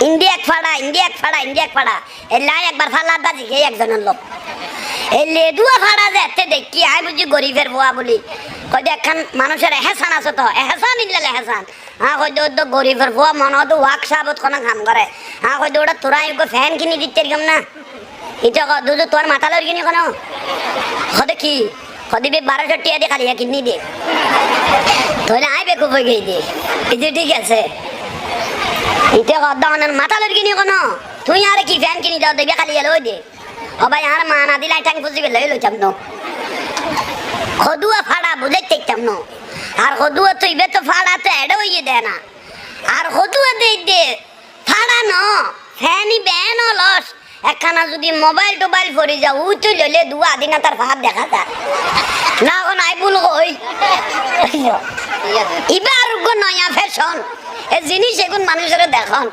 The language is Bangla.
ইন্ডিয়া ফাড়া এলাই একবার ফালা দা জিগে একজনের লোক এই লেদুয়া ফাড়া যেতে দেখি আই বুঝি গরিবের বুয়া বলি কইতে একখান মানুষের এহসান আছে তো এহসান ইল্লাল এহসান হ্যাঁ কইতে ওর তো গরিবের বুয়া মনে হতো ওয়ার্কশপত কোনো কাম করে হ্যাঁ কইতে ওটা তোরা একটু ফ্যান কিনে দিতে এরকম না এটা দুধ তোর মাথা লড় কিনি কোনো কদে কি কদিবে 1200 টিয়া দিয়ে খালি কিনি দে তাহলে আই বেকুব হয়ে গিয়ে দে এটা ঠিক আছে এটা কদানের মাথা লড় কিনি কোনো তুই আর কি ফ্যান কিনি দাও দেখবে খালি এলো দে ও ভাই আর মা না দিলাই টাং ফুসি লই লইতাম ন খদুয়া ফাড়া বুঝাই দেখতাম ন আর খদুয়া তো ইবে তো ফাড়া তো এড হইয়ে দেয় না আর খদুয়া দে ফাড়া ন ফ্যানই ব্যান লস একখানা যদি মোবাইল টোবাইল ফরি যাও উই তো লইলে দুয়া দিনা তার ভাব দেখা যায় না এখন আইবুল কই এবার নয়া ফ্যাশন এ জিনিস এখন মানুষের দেখন